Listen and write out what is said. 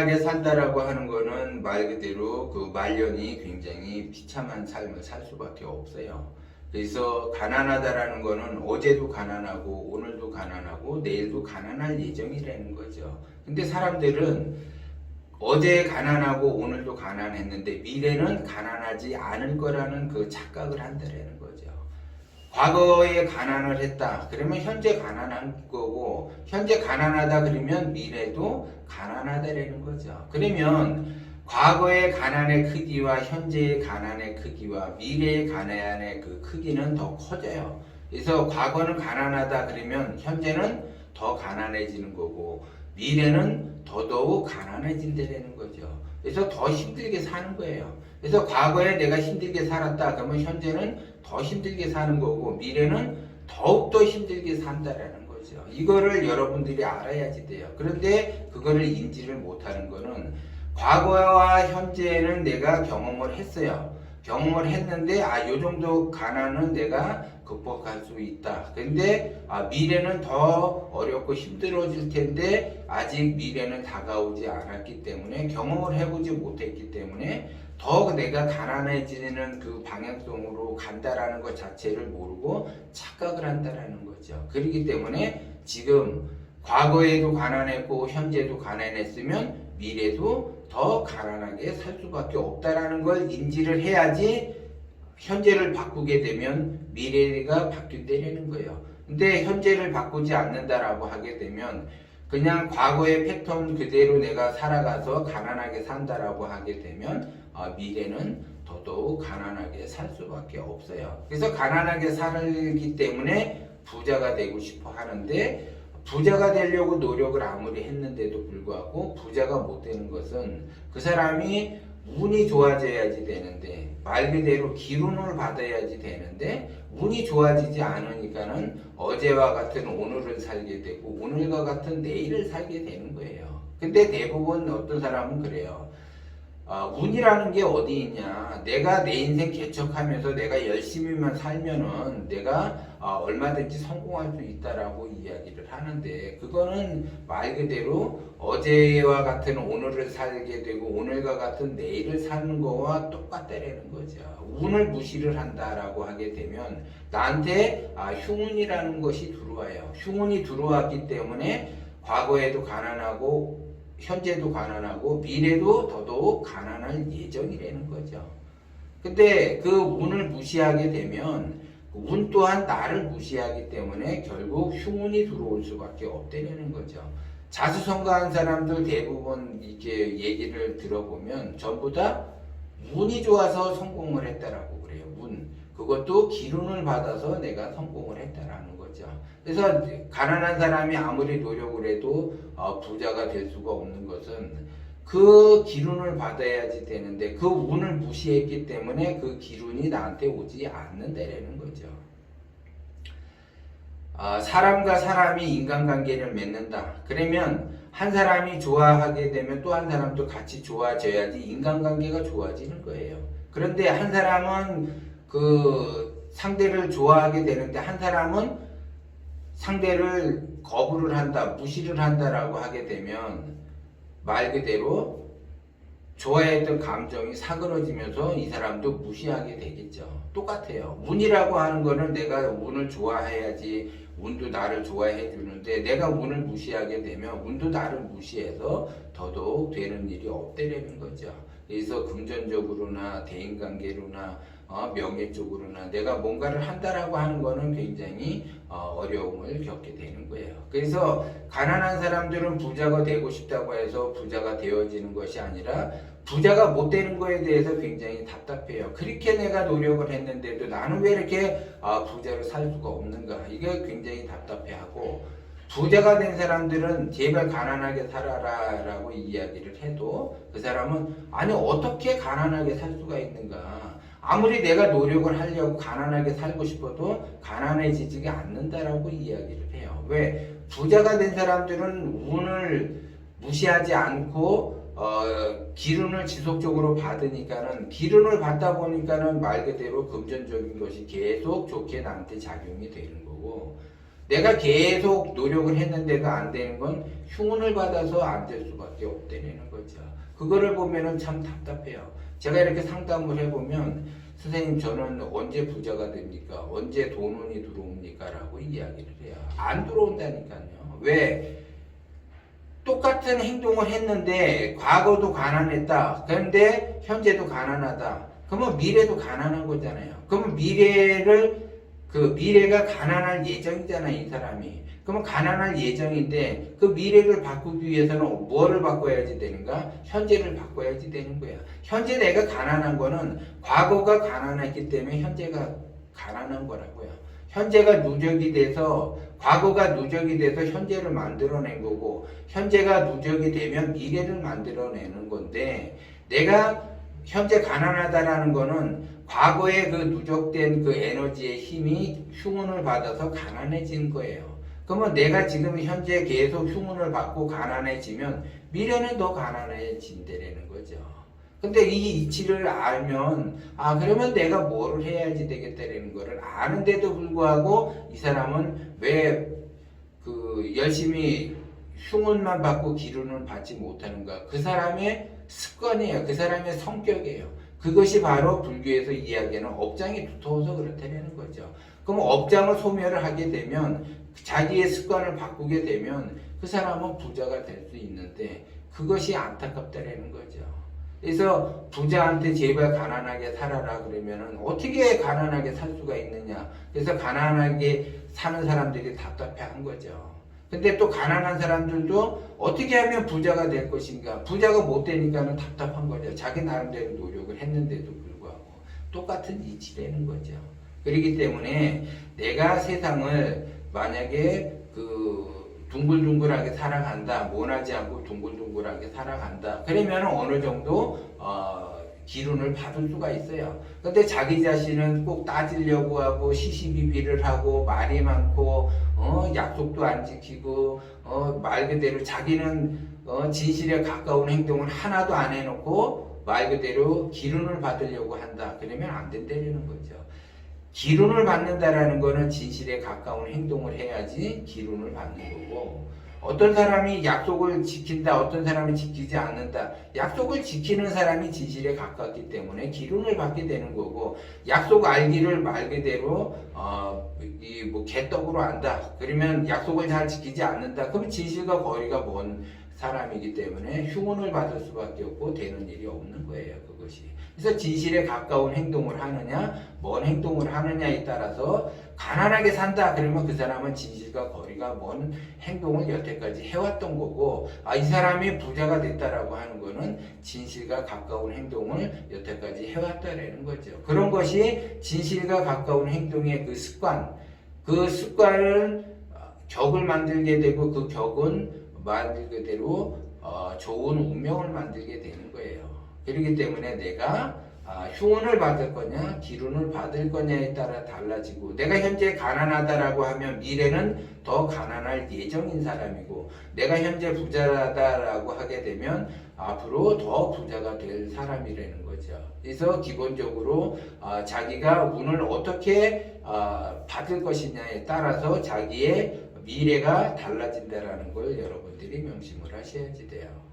가난하게 산다라고 하는 거는 말 그대로 그 말년이 굉장히 비참한 삶을 살 수밖에 없어요. 그래서 가난하다라는 거는 어제도 가난하고 오늘도 가난하고 내일도 가난할 예정이라는 거죠. 근데 사람들은 어제 가난하고 오늘도 가난했는데 미래는 가난하지 않을 거라는 그 착각을 한다라는 거죠. 과거에 가난을 했다. 그러면 현재 가난한 거고, 현재 가난하다 그러면 미래도 가난하다라는 거죠. 그러면 과거의 가난의 크기와 현재의 가난의 크기와 미래의 가난의 그 크기는 더 커져요. 그래서 과거는 가난하다 그러면 현재는 더 가난해지는 거고, 미래는 더더욱 가난해진다는 거죠. 그래서 더 힘들게 사는 거예요. 그래서 과거에 내가 힘들게 살았다 그러면 현재는 더 힘들게 사는 거고 미래는 더욱더 힘들게 산다라는 거죠. 이거를 여러분들이 알아야지 돼요. 그런데 그거를 인지를 못하는 거는 과거와 현재는 내가 경험을 했어요. 경험을 했는데 요 정도 가난은 내가 극복할 수 있다. 근데 미래는 더 어렵고 힘들어질 텐데 아직 미래는 다가오지 않았기 때문에 경험을 해보지 못했기 때문에 더 내가 가난해지는 그 방향성으로 간다라는 것 자체를 모르고 착각을 한다라는 거죠. 그렇기 때문에 지금 과거에도 가난했고 현재도 가난했으면 미래도 더 가난하게 살 수밖에 없다라는 걸 인지를 해야지 현재를 바꾸게 되면 미래가 바뀐다는 거예요. 근데 현재를 바꾸지 않는다라고 하게 되면 그냥 과거의 패턴 그대로 내가 살아가서 가난하게 산다라고 하게 되면 미래는 더더욱 가난하게 살 수밖에 없어요. 그래서 가난하게 살기 때문에 부자가 되고 싶어 하는데 부자가 되려고 노력을 아무리 했는데도 불구하고 부자가 못 되는 것은 그 사람이 운이 좋아져야지 되는데 말 그대로 기운을 받아야지 되는데 운이 좋아지지 않으니까는 어제와 같은 오늘을 살게 되고 오늘과 같은 내일을 살게 되는 거예요. 근데 대부분 어떤 사람은 그래요. 운이라는 게 어디 있냐. 내가 내 인생 개척하면서 내가 열심히만 살면은 내가 얼마든지 성공할 수 있다라고 이야기를 하는데 그거는 말 그대로 어제와 같은 오늘을 살게 되고 오늘과 같은 내일을 사는 거와 똑같다라는 거죠. 운을 무시를 한다라고 하게 되면 나한테 흉운이라는 것이 들어와요. 흉운이 들어왔기 때문에 과거에도 가난하고 현재도 가난하고 미래도 더더욱 가난할 예정이라는 거죠. 근데 그 운을 무시하게 되면 운 또한 나를 무시하기 때문에 결국 흉운이 들어올 수밖에 없다는 거죠. 자수성가한 사람들 대부분 이렇게 얘기를 들어보면 전부 다 운이 좋아서 성공을 했다라고 그래요. 운. 그것도 기운을 받아서 내가 성공을 했다라는 거죠. 그래서 가난한 사람이 아무리 노력을 해도 부자가 될 수가 없는 것은 그 기운을 받아야지 되는데 그 운을 무시했기 때문에 그 기운이 나한테 오지 않는다라는 거죠. 사람과 사람이 인간관계를 맺는다. 그러면 한 사람이 좋아하게 되면 또 한 사람도 같이 좋아져야지 인간관계가 좋아지는 거예요. 그런데 한 사람은 그 상대를 좋아하게 되는데 한 사람은 상대를 거부를 한다, 무시를 한다라고 하게 되면 말 그대로 좋아했던 감정이 사그러지면서 이 사람도 무시하게 되겠죠. 똑같아요. 운이라고 하는 거는 내가 운을 좋아해야지 운도 나를 좋아해 주는데 내가 운을 무시하게 되면 운도 나를 무시해서 더더욱 되는 일이 없다라는 거죠. 그래서 금전적으로나 대인관계로나 명예 쪽으로나 내가 뭔가를 한다라고 하는 거는 굉장히 어려움을 겪게 되는 거예요. 그래서 가난한 사람들은 부자가 되고 싶다고 해서 부자가 되어지는 것이 아니라 부자가 못 되는 거에 대해서 굉장히 답답해요. 그렇게 내가 노력을 했는데도 나는 왜 이렇게 부자로 살 수가 없는가. 이게 굉장히 답답해하고 부자가 된 사람들은 제발 가난하게 살아라 라고 이야기를 해도 그 사람은 아니 어떻게 가난하게 살 수가 있는가. 아무리 내가 노력을 하려고 가난하게 살고 싶어도 가난해지지가 않는다라고 이야기를 해요. 왜? 부자가 된 사람들은 운을 무시하지 않고 기운을 지속적으로 받으니까는 기운을 받다 보니까는 말 그대로 금전적인 것이 계속 좋게 나한테 작용이 되는 거고 내가 계속 노력을 했는데도 안 되는 건 흉운을 받아서 안 될 수밖에 없다는 거죠. 그거를 보면은 참 답답해요. 제가 이렇게 상담을 해보면 선생님 저는 언제 부자가 됩니까? 언제 돈운이 들어옵니까? 라고 이야기를 해요. 안 들어온다니까요. 왜? 똑같은 행동을 했는데 과거도 가난했다. 그런데 현재도 가난하다. 그러면 미래도 가난한 거잖아요. 그러면 미래가 가난할 예정이잖아요, 이 사람이. 그러면 가난할 예정인데 그 미래를 바꾸기 위해서는 뭐를 바꿔야지 되는가? 현재를 바꿔야지 되는 거야. 현재 내가 가난한 거는 과거가 가난했기 때문에 현재가 가난한 거라고요. 현재가 누적이 돼서 과거가 누적이 돼서 현재를 만들어낸 거고 현재가 누적이 되면 미래를 만들어내는 건데 내가 현재 가난하다라는 거는 과거에 그 누적된 그 에너지의 힘이 흉운을 받아서 가난해진 거예요. 그러면 내가 지금 현재 계속 흉운을 받고 가난해지면 미래는 더 가난해진다는 거죠. 근데 이 이치를 알면 그러면 내가 뭐를 해야지 되겠다라는 거를 아는데도 불구하고 이 사람은 왜 열심히 흉운만 받고 기운을 받지 못하는가? 그 사람의 습관이에요. 그 사람의 성격이에요. 그것이 바로 불교에서 이야기하는 업장이 두터워서 그렇다는 거죠. 그럼 업장을 소멸을 하게 되면 자기의 습관을 바꾸게 되면 그 사람은 부자가 될 수 있는데 그것이 안타깝다라는 거죠. 그래서 부자한테 제발 가난하게 살아라 그러면은 어떻게 가난하게 살 수가 있느냐. 그래서 가난하게 사는 사람들이 답답해한 거죠. 근데 또 가난한 사람들도 어떻게 하면 부자가 될 것인가. 부자가 못 되니까는 답답한 거죠. 자기 나름대로 노력을 했는데도 불구하고 똑같은 이치라는 거죠. 그렇기 때문에 내가 세상을 만약에 둥글둥글하게 살아간다. 모나지 않고 둥글둥글하게 살아간다. 그러면 어느 정도 기운을 받을 수가 있어요. 근데 자기 자신은 꼭 따지려고 하고 시시비비를 하고 말이 많고 약속도 안 지키고 말 그대로 자기는 진실에 가까운 행동을 하나도 안 해놓고 말 그대로 기운을 받으려고 한다. 그러면 안 된다는 거죠. 기운을 받는다라는 거는 진실에 가까운 행동을 해야지 기운을 받는 거고 어떤 사람이 약속을 지킨다 어떤 사람이 지키지 않는다 약속을 지키는 사람이 진실에 가깝기 때문에 기운을 받게 되는 거고 약속 알기를 말 그대로 개떡으로 안다 그러면 약속을 잘 지키지 않는다 그러면 진실과 거리가 먼 사람이기 때문에 흉운을 받을 수밖에 없고 되는 일이 없는 거예요 그것이. 그래서 진실에 가까운 행동을 하느냐 먼 행동을 하느냐에 따라서 가난하게 산다 그러면 그 사람은 진실과 거리가 먼 행동을 여태까지 해왔던 거고 이 사람이 부자가 됐다라고 하는 거는 진실과 가까운 행동을 여태까지 해왔다라는 거죠. 그런 것이 진실과 가까운 행동의 그 습관을 격을 만들게 되고 그 격은 말 그대로 좋은 운명을 만들게 되는 거예요. 그렇기 때문에 내가 흉운을 받을 거냐 기운을 받을 거냐에 따라 달라지고 내가 현재 가난하다라고 하면 미래는 더 가난할 예정인 사람이고 내가 현재 부자다라고 하게 되면 앞으로 더 부자가 될 사람이라는 거죠. 그래서 기본적으로 자기가 운을 어떻게 받을 것이냐에 따라서 자기의 미래가 달라진다라는 걸 여러분들이 명심을 하셔야지 돼요.